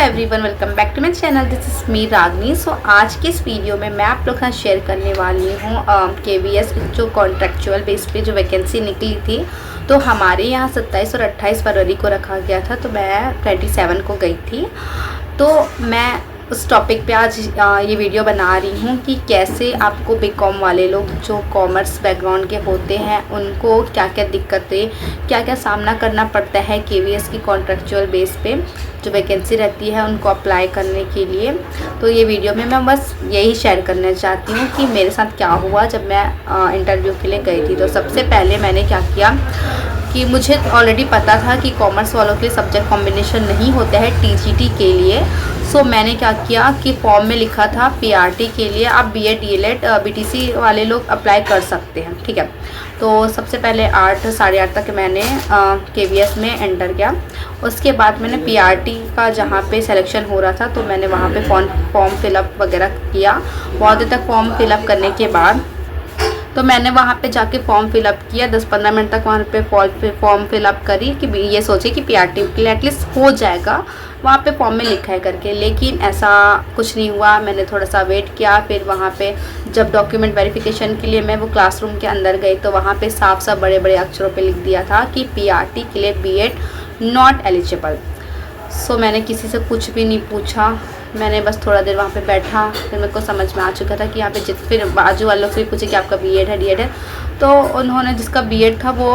Everyone, welcome back to my channel. This is me Ragini. So आज की इस video में मैं आप लोग के साथ शेयर करने वाली हूँ KVS जो कॉन्ट्रेक्चुअल बेस पे जो वैकेंसी निकली थी। तो हमारे यहाँ 27 और 28 फरवरी को रखा गया था, तो मैं 27 को गई थी। तो मैं उस टॉपिक पे आज ये वीडियो बना रही हूँ कि कैसे आपको बीकॉम वाले लोग जो कॉमर्स बैकग्राउंड के होते हैं उनको क्या क्या दिक्कतें, क्या क्या सामना करना पड़ता है KVS की कॉन्ट्रेक्चुअल बेस पे जो वैकेंसी रहती है उनको अप्लाई करने के लिए। तो ये वीडियो में मैं बस यही शेयर करना चाहती हूँ कि मेरे साथ क्या हुआ जब मैं इंटरव्यू के लिए गई थी। तो सबसे पहले मैंने क्या किया कि मुझे ऑलरेडी पता था कि कॉमर्स वालों के लिए सब्जेक्ट कॉम्बिनेशन नहीं होता है TGT के लिए। सो मैंने क्या किया कि फॉर्म में लिखा था PRT के लिए आप BA DLED BTC वाले लोग अप्लाई कर सकते हैं, ठीक है। तो सबसे पहले 8 साढ़े 8 तक मैंने KVS में एंटर किया। उसके बाद मैंने PRT का जहाँ पे सिलेक्शन हो रहा था तो मैंने वहाँ पे फॉर्म फिलअप वगैरह किया। बहुत देर तक फॉर्म फिलअप करने के बाद तो मैंने वहाँ पे जाके फॉर्म फिलअप किया। 10-15 मिनट तक वहाँ पे फॉर्म फिलअप करी कि ये सोचे कि PRT के लिए एटलीस्ट हो जाएगा वहाँ पे फॉर्म में लिखा है करके, लेकिन ऐसा कुछ नहीं हुआ। मैंने थोड़ा सा वेट किया। फिर वहाँ पे जब डॉक्यूमेंट वेरिफिकेशन के लिए मैं वो क्लासरूम के अंदर गई तो वहाँ पे साफ साफ बड़े बड़े अक्षरों पे लिख दिया था कि PRT के लिए BEd नॉट एलिजिबल। सो मैंने किसी से कुछ भी नहीं पूछा, मैंने बस थोड़ा देर वहाँ पे बैठा। फिर मेरे को समझ में आ चुका था कि यहाँ पे फिर बाजू वालों से भी पूछे कि आपका BEd है DEd है। तो उन्होंने जिसका BEd था वो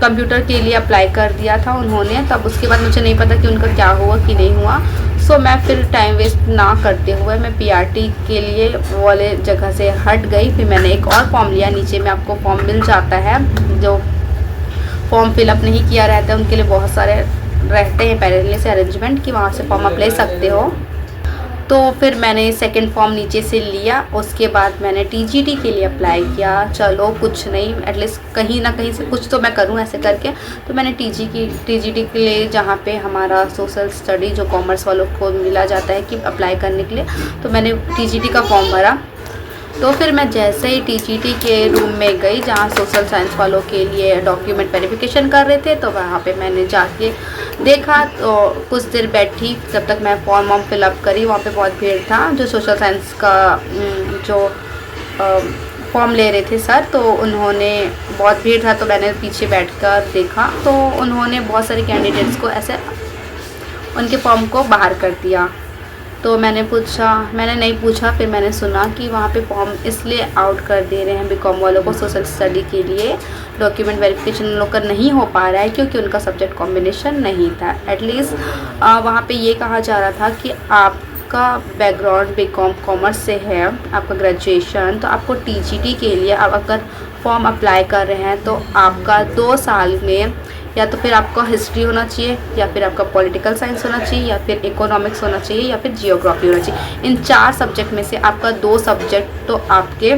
कंप्यूटर के लिए अप्लाई कर दिया था उन्होंने। तब उसके बाद मुझे नहीं पता कि उनका क्या हुआ कि नहीं हुआ। सो मैं फिर टाइम वेस्ट ना करते हुए मैं PRT के लिए वाले जगह से हट गई। फिर मैंने एक और फॉर्म लिया। नीचे में आपको फॉर्म मिल जाता है, जो फॉर्म फिलअप नहीं किया रहता है उनके लिए बहुत सारे रहते हैं पहले से अरेंजमेंट कि वहाँ से फॉर्म आप ले सकते हो। तो फिर मैंने सेकंड फॉर्म नीचे से लिया। उसके बाद मैंने TGT के लिए अप्लाई किया। चलो कुछ नहीं, एटलीस्ट कहीं ना कहीं से कुछ तो मैं करूं ऐसे करके। तो मैंने TGT के लिए जहाँ पे हमारा सोशल स्टडी जो कॉमर्स वालों को मिला जाता है कि अप्लाई करने के लिए, तो मैंने TGT का फॉर्म भरा। तो फिर मैं जैसे ही TGT के रूम में गई जहाँ सोशल साइंस वालों के लिए डॉक्यूमेंट वेरिफिकेशन कर रहे थे, तो वहाँ पे मैंने जाके देखा। तो कुछ देर बैठी जब तक मैं फॉर्म फिलअप करी। वहाँ पे बहुत भीड़ था। जो सोशल साइंस का जो फॉर्म ले रहे थे सर, तो उन्होंने बहुत भीड़ था तो मैंने पीछे बैठकर देखा। तो उन्होंने बहुत सारे कैंडिडेट्स को ऐसे उनके फॉर्म को बाहर कर दिया। तो मैंने नहीं पूछा। फिर मैंने सुना कि वहाँ पे फॉर्म इसलिए आउट कर दे रहे हैं बीकॉम वालों को सोशल स्टडी के लिए, डॉक्यूमेंट वेरिफिकेशन उन लोग का नहीं हो पा रहा है क्योंकि उनका सब्जेक्ट कॉम्बिनेशन नहीं था। एटलीस्ट वहाँ पे ये कहा जा रहा था कि आपका बैकग्राउंड बीकॉम कॉमर्स से है, आपका ग्रेजुएशन, तो आपको TGT के लिए आप अगर फॉर्म अप्लाई कर रहे हैं तो आपका 2 साल में या तो फिर आपका हिस्ट्री होना चाहिए, या फिर आपका पॉलिटिकल साइंस होना चाहिए, या फिर इकोनॉमिक्स होना चाहिए, या फिर जियोग्राफी होना चाहिए। इन 4 सब्जेक्ट में से आपका 2 सब्जेक्ट तो आपके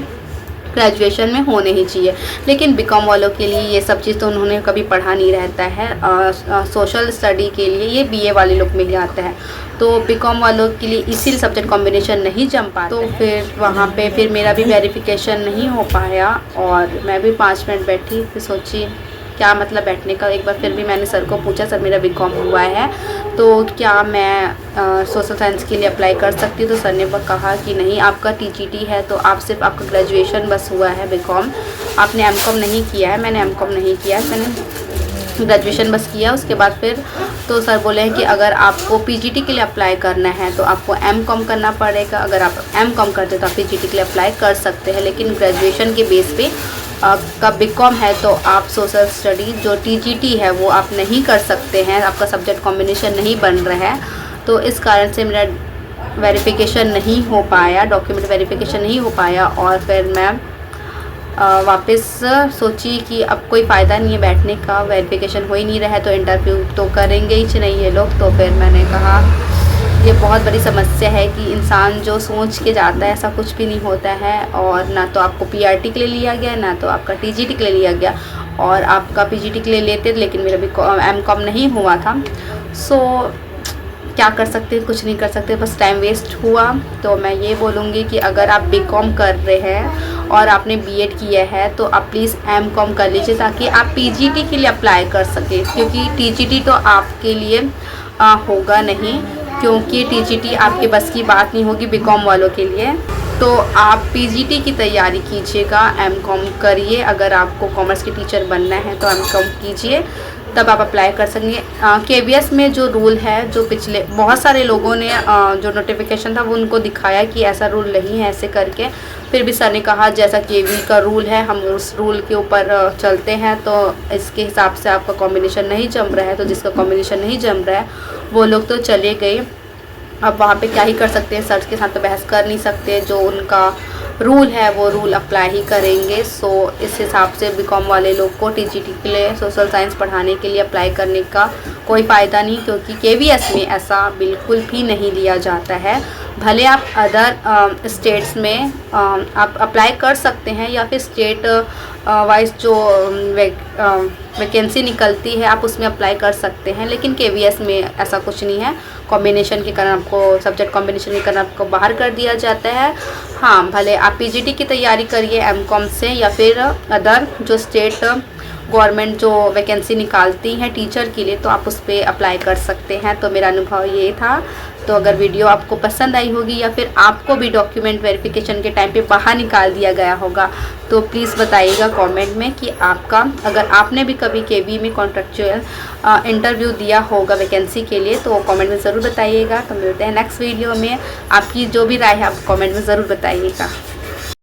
ग्रेजुएशन में होने ही चाहिए। लेकिन बीकॉम वालों के लिए ये सब चीज़ तो उन्होंने कभी पढ़ा नहीं रहता है। सोशल स्टडी के लिए ये BA वाले लोग में ही आता है। तो बीकॉम वालों के लिए इसीलिए सब्जेक्ट कॉम्बिनेशन नहीं जम पाता। तो फिर वहाँ पे फिर मेरा भी वेरिफिकेशन नहीं हो पाया और मैं भी 5 मिनट बैठी। फिर सोची क्या मतलब बैठने का। एक बार फिर भी मैंने सर को पूछा, सर मेरा बीकॉम हुआ है तो क्या मैं सोशल साइंस के लिए अप्लाई कर सकती हूँ। तो सर ने कहा कि नहीं, आपका TGT है तो आप सिर्फ आपका ग्रेजुएशन बस हुआ है बीकॉम, आपने MCOM नहीं किया है। मैंने MCOM नहीं किया है, मैंने ग्रेजुएशन बस किया। उसके बाद फिर तो सर बोले हैं कि अगर आपको PGT के लिए अप्लाई करना है तो आपको MCOM करना पड़ेगा। अगर आप MCOM करते तो आप PGT के लिए अप्लाई कर सकते हैं, लेकिन ग्रेजुएशन के बेस पे आपका बीकॉम है तो आप सोशल स्टडी जो TGT है वो आप नहीं कर सकते हैं, आपका सब्जेक्ट कॉम्बिनेशन नहीं बन रहा है। तो इस कारण से मेरा वेरिफिकेशन नहीं हो पाया, डॉक्यूमेंट वेरिफिकेशन नहीं हो पाया। और फिर मैं वापस सोची कि अब कोई फ़ायदा नहीं है बैठने का, वेरिफिकेशन हो ही नहीं रहा है तो इंटरव्यू तो करेंगे ही नहीं ये लोग। तो फिर मैंने कहा ये बहुत बड़ी समस्या है कि इंसान जो सोच के जाता है ऐसा कुछ भी नहीं होता है। और ना तो आपको PRT के लिए लिया गया, ना तो आपका TGT के लिए लिया गया। और आपका PGT के लिए लेते लेकिन मेरा भी MCOM नहीं हुआ था। सो क्या कर सकते हैं, कुछ नहीं कर सकते, बस टाइम वेस्ट हुआ। तो मैं ये बोलूँगी कि अगर आप बीकॉम कर रहे हैं और आपने BEd किया है तो आप प्लीज़ MCOM कर लीजिए ताकि आप PGT के लिए अप्लाई कर सकें, क्योंकि TGT तो आपके लिए होगा नहीं। क्योंकि टीजीटी आपके बस की बात नहीं होगी बीकॉम वालों के लिए। तो आप पीजीटी की तैयारी कीजिएगा, एमकॉम करिए। अगर आपको कॉमर्स के टीचर बनना है तो एमकॉम कीजिए, तब आप अप्लाई कर सकेंगे। केवीएस में जो रूल है, जो पिछले बहुत सारे लोगों ने जो नोटिफिकेशन था वो उनको दिखाया कि ऐसा रूल नहीं है ऐसे करके, फिर भी सर ने कहा जैसा केवी का रूल है हम उस रूल के ऊपर चलते हैं। तो इसके हिसाब से आपका कॉम्बिनेशन नहीं जम रहा है, तो जिसका कॉम्बिनेशन नहीं जम रहा है वो लोग तो चले गए। अब वहाँ पे क्या ही कर सकते हैं, सर के साथ तो बहस कर नहीं सकते, जो उनका रूल है वो रूल अप्लाई ही करेंगे। सो इस हिसाब से बीकॉम वाले लोग को टीजीटी के लिए सोशल साइंस पढ़ाने के लिए अप्लाई करने का कोई फ़ायदा नहीं, क्योंकि केवीएस में ऐसा बिल्कुल भी नहीं लिया जाता है। भले आप अदर स्टेट्स में आप अप्लाई कर सकते हैं, या फिर स्टेट वाइज जो वैकेंसी निकलती है आप उसमें अप्लाई कर सकते हैं, लेकिन केवीएस में ऐसा कुछ नहीं है। कॉम्बिनेशन के कारण आपको, सब्जेक्ट कॉम्बिनेशन के कारण आपको बाहर कर दिया जाता है। हाँ, भले आप पीजीटी की तैयारी करिए एमकॉम से, या फिर अदर जो स्टेट गवर्नमेंट जो वैकेंसी निकालती हैं टीचर के लिए, तो आप उस पर अप्लाई कर सकते हैं। तो मेरा अनुभव ये था। तो अगर वीडियो आपको पसंद आई होगी, या फिर आपको भी डॉक्यूमेंट वेरिफिकेशन के टाइम पे बाहर निकाल दिया गया होगा, तो प्लीज़ बताइएगा कमेंट में कि आपका, अगर आपने भी कभी केवी में कॉन्ट्रेक्चुअल इंटरव्यू दिया होगा वैकेंसी के लिए, तो कमेंट में ज़रूर बताइएगा। तो मिलते हैं नेक्स्ट वीडियो में। आपकी जो भी राय है आप कमेंट में ज़रूर बताइएगा।